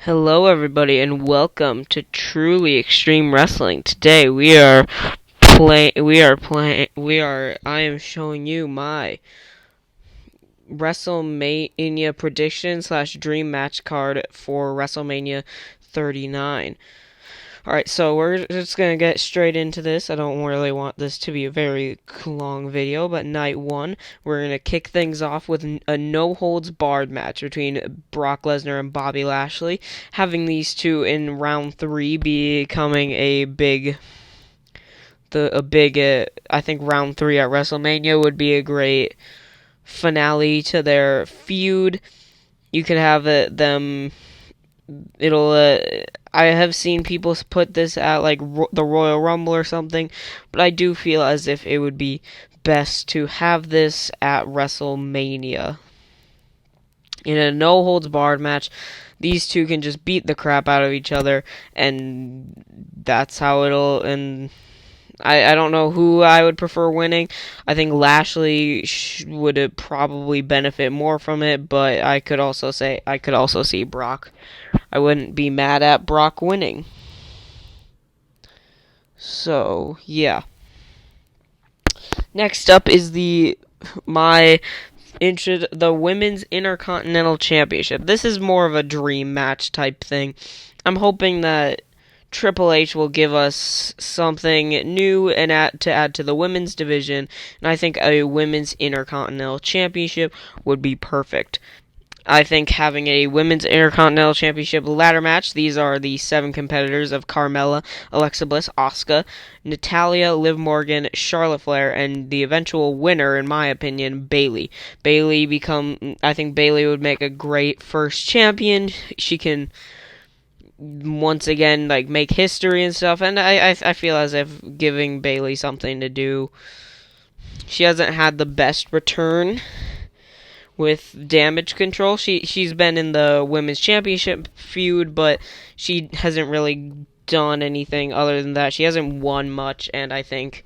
Hello everybody and welcome to Truly Extreme Wrestling. Today I am showing you my WrestleMania prediction / dream match card for WrestleMania 39. Alright, so we're just going to get straight into this. I don't really want this to be a very long video, but night one, we're going to kick things off with a no-holds-barred match between Brock Lesnar and Bobby Lashley, having these two in round 3 becoming I think round 3 at WrestleMania would be a great finale to their feud. You could have I have seen people put this at like the Royal Rumble or something, but I do feel as if it would be best to have this at WrestleMania. In a no-holds-barred match, these two can just beat the crap out of each other, and that's how it'll. And I don't know who I would prefer winning. I think Lashley would probably benefit more from it, but I could also see Brock. I wouldn't be mad at Brock winning. So, yeah. Next up is the Women's Intercontinental Championship. This is more of a dream match type thing. I'm hoping that Triple H will give us something new and add to the women's division, and I think a Women's Intercontinental Championship would be perfect. I think having a Women's Intercontinental Championship ladder match, these are the 7 competitors of Carmella, Alexa Bliss, Asuka, Natalya, Liv Morgan, Charlotte Flair, and the eventual winner, in my opinion, Bayley. I think Bayley would make a great first champion. She can once again make history and stuff, and I feel as if giving Bayley something to do. She hasn't had the best return with Damage Control. She's been in the Women's Championship feud, but she hasn't really done anything other than that. She hasn't won much, and I think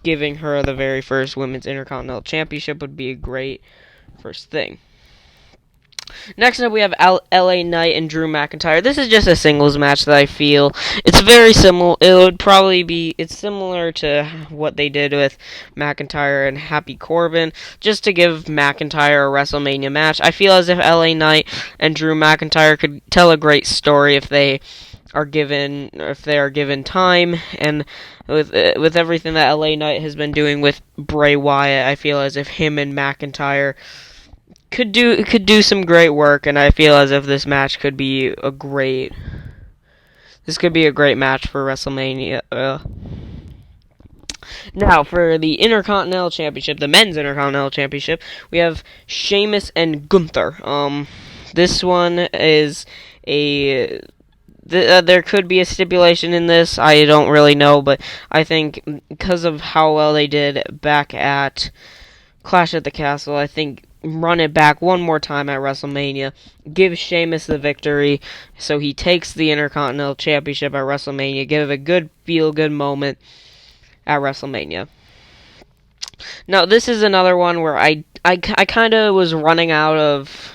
giving her the very first Women's Intercontinental Championship would be a great first thing. Next up, we have LA Knight and Drew McIntyre. This is just a singles match that I feel it's very similar. It's similar to what they did with McIntyre and Happy Corbin, just to give McIntyre a WrestleMania match. I feel as if LA Knight and Drew McIntyre could tell a great story if they are given time, and with everything that LA Knight has been doing with Bray Wyatt, I feel as if him and McIntyre could do some great work, and I feel as if this match could be a great match for WrestleMania. Now, for the Intercontinental Championship, the Men's Intercontinental Championship, we have Sheamus and Gunther. This one is there could be a stipulation in this. I don't really know, but I think because of how well they did back at Clash at the Castle, I think run it back one more time at WrestleMania, give Sheamus the victory, so he takes the Intercontinental Championship at WrestleMania, give it a good feel-good moment at WrestleMania. Now, this is another one where I kind of was running out of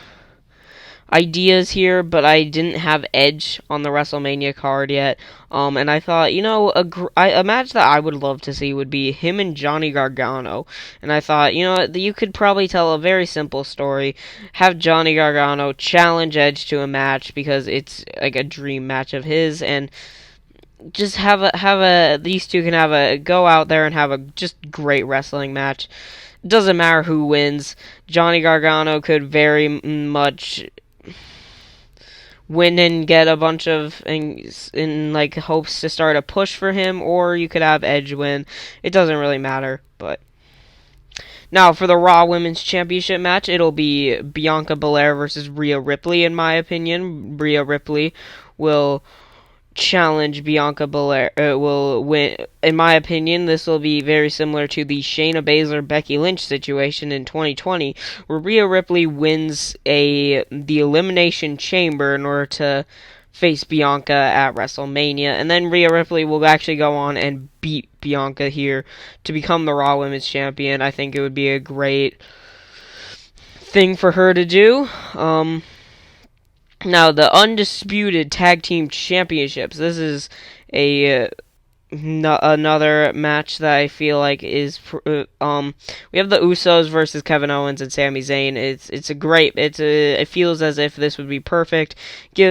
ideas here, but I didn't have Edge on the WrestleMania card yet, and I thought, a match that I would love to see would be him and Johnny Gargano, and I thought, you could probably tell a very simple story, have Johnny Gargano challenge Edge to a match, because it's like a dream match of his, and just these two can go out there and have a just great wrestling match. It doesn't matter who wins. Johnny Gargano could very much win and get a bunch of things in hopes to start a push for him, or you could have Edge win. It doesn't really matter. But now for the Raw Women's Championship match, it'll be Bianca Belair versus Rhea Ripley. In my opinion, Rhea Ripley will challenge Bianca Belair, will win. In my opinion, this will be very similar to the Shayna Baszler Becky Lynch situation in 2020, where Rhea Ripley wins the Elimination Chamber in order to face Bianca at WrestleMania, and then Rhea Ripley will actually go on and beat Bianca here to become the Raw Women's Champion. I think it would be a great thing for her to do. Now, the undisputed tag team championships. This is a another match that I feel like is we have the Usos versus Kevin Owens and Sami Zayn. It feels as if this would be perfect.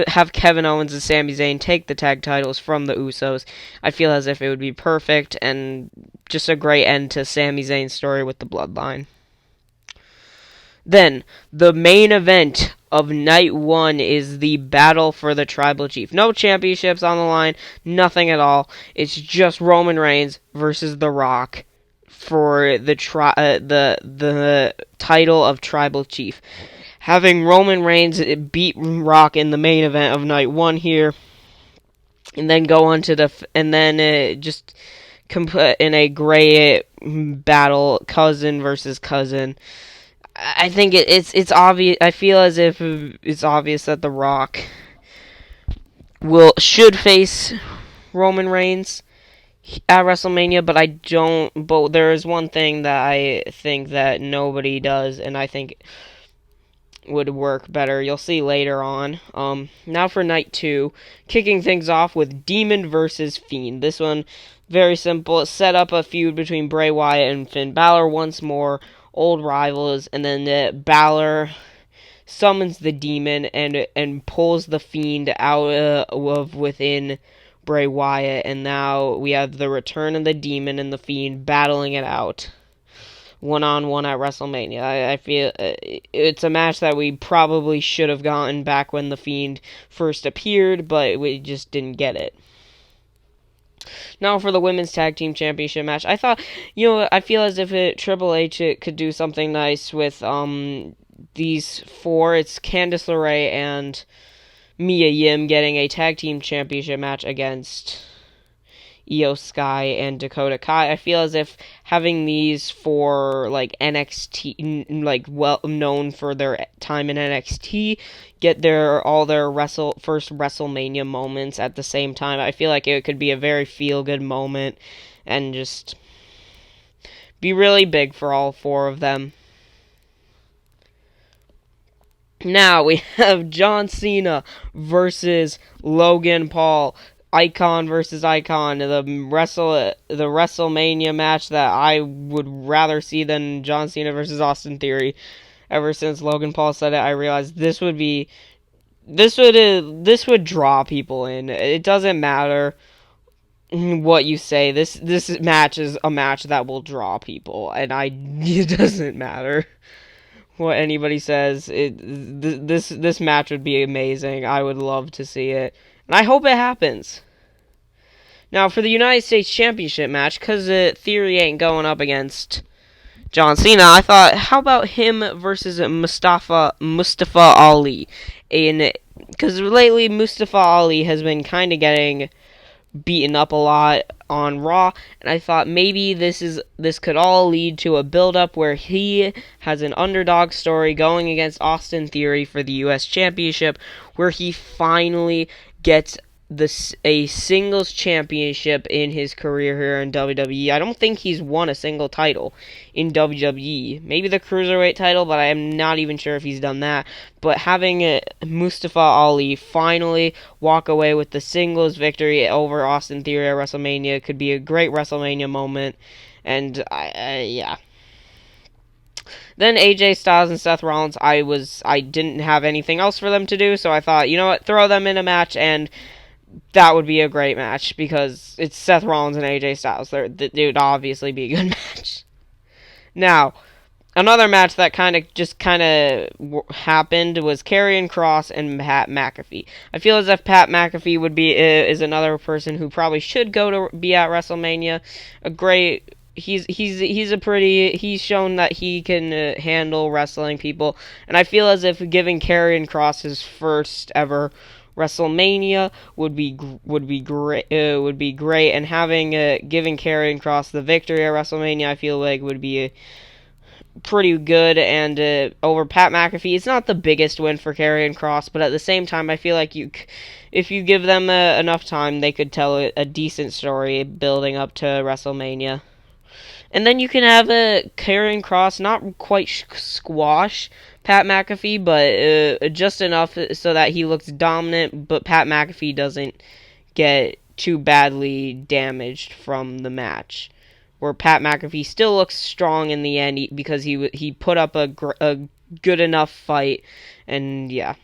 Have Kevin Owens and Sami Zayn take the tag titles from the Usos. I feel as if it would be perfect and just a great end to Sami Zayn's story with the Bloodline. Then, the main event of night one is the battle for the Tribal Chief. No championships on the line, nothing at all. It's just Roman Reigns versus The Rock for the title of Tribal Chief. Having Roman Reigns beat Rock in the main event of night one here, and then go on to just in a great battle, cousin versus cousin. I think it's obvious. I feel as if it's obvious that The Rock should face Roman Reigns at WrestleMania, but I don't. But there is one thing that I think that nobody does, and I think would work better. You'll see later on. Now for night two, kicking things off with Demon versus Fiend. This one very simple. It set up a feud between Bray Wyatt and Finn Balor once more. Old rivals, and then Balor summons the demon and pulls the Fiend out of within Bray Wyatt, and now we have the return of the demon and the Fiend battling it out one-on-one at WrestleMania. I feel it's a match that we probably should have gotten back when the Fiend first appeared, but we just didn't get it. Now for the Women's Tag Team Championship match. I thought, I feel as if Triple H could do something nice with these four. It's Candice LeRae and Mia Yim getting a Tag Team Championship match against Io Sky and Dakota Kai. I feel as if having these four NXT well known for their time in NXT get all their first WrestleMania moments at the same time. I feel like it could be a very feel good moment and just be really big for all four of them. Now we have John Cena versus Logan Paul. Icon versus Icon, the WrestleMania match that I would rather see than John Cena versus Austin Theory. Ever since Logan Paul said it, I realized this would draw people in. It doesn't matter what you say. This match is a match that will draw people, and it doesn't matter what anybody says. This match would be amazing. I would love to see it. And I hope it happens. Now, for the United States Championship match, because Theory ain't going up against John Cena, I thought, how about him versus Mustafa Ali? Because lately, Mustafa Ali has been kind of getting beaten up a lot on Raw, and I thought maybe this could all lead to a build-up where he has an underdog story going against Austin Theory for the U.S. Championship, where he finally gets a singles championship in his career here in WWE. I don't think he's won a single title in WWE. Maybe the Cruiserweight title, but I'm not even sure if he's done that. But having Mustafa Ali finally walk away with the singles victory over Austin Theory at WrestleMania could be a great WrestleMania moment. And, yeah. Then AJ Styles and Seth Rollins, I didn't have anything else for them to do, so I thought, you know what, throw them in a match, and that would be a great match because it's Seth Rollins and AJ Styles. It would obviously be a good match. Now, another match that kind of happened was Karrion Kross and Pat McAfee. I feel as if Pat McAfee is another person who probably should go to be at WrestleMania. He's shown that he can handle wrestling people, and I feel as if giving Karrion Kross his first ever WrestleMania would be great. And having giving Karrion Kross the victory at WrestleMania, I feel like would be pretty good. And over Pat McAfee, it's not the biggest win for Karrion Kross, but at the same time, I feel like if you give them enough time, they could tell a decent story building up to WrestleMania. And then you can have a Karrion Kross, not quite squash Pat McAfee, but just enough so that he looks dominant, but Pat McAfee doesn't get too badly damaged from the match. Where Pat McAfee still looks strong in the end because he put up a good enough fight, and yeah.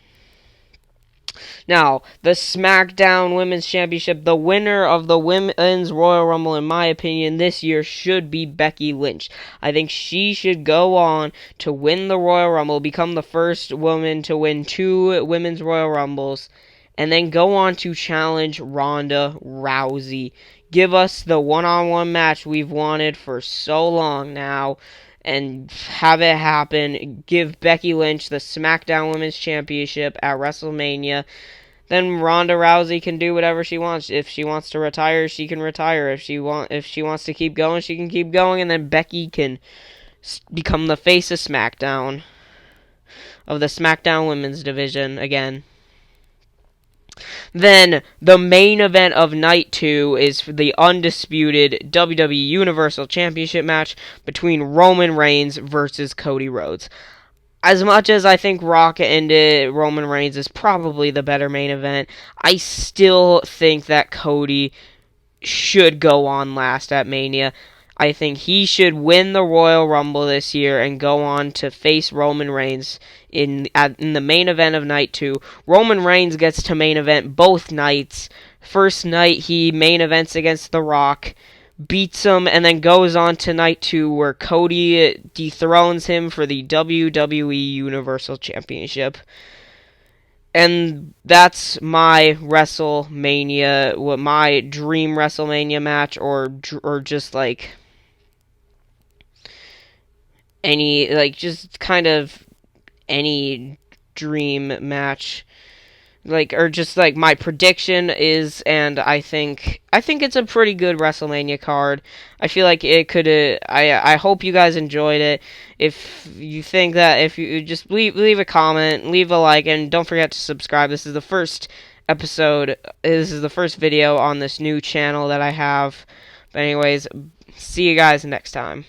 Now, the SmackDown Women's Championship, the winner of the Women's Royal Rumble, in my opinion, this year should be Becky Lynch. I think she should go on to win the Royal Rumble, become the first woman to win 2 Women's Royal Rumbles, and then go on to challenge Ronda Rousey. Give us the one-on-one match we've wanted for so long now, and have it happen. Give Becky Lynch the SmackDown Women's Championship at WrestleMania. Then Ronda Rousey can do whatever she wants. If she wants to retire, she can retire. If she wants to keep going, she can keep going. And then Becky can become the face of SmackDown, of the SmackDown Women's division again. Then the main event of night 2 is the undisputed WWE Universal Championship match between Roman Reigns versus Cody Rhodes. As much as I think Rock ended Roman Reigns is probably the better main event, I still think that Cody should go on last at Mania. I think he should win the Royal Rumble this year and go on to face Roman Reigns in the main event of night 2. Roman Reigns gets to main event both nights. First night he main events against The Rock, beats him, and then goes on to night 2 where Cody dethrones him for the WWE Universal Championship. And that's my WrestleMania, my dream WrestleMania match, or just like just kind of any dream match, or just like my prediction is, and I think it's a pretty good WrestleMania card. I feel like it could. I hope you guys enjoyed it. If you think that, if you just leave a comment, leave a like, and don't forget to subscribe. This is the first episode. This is the first video on this new channel that I have. But anyways, see you guys next time.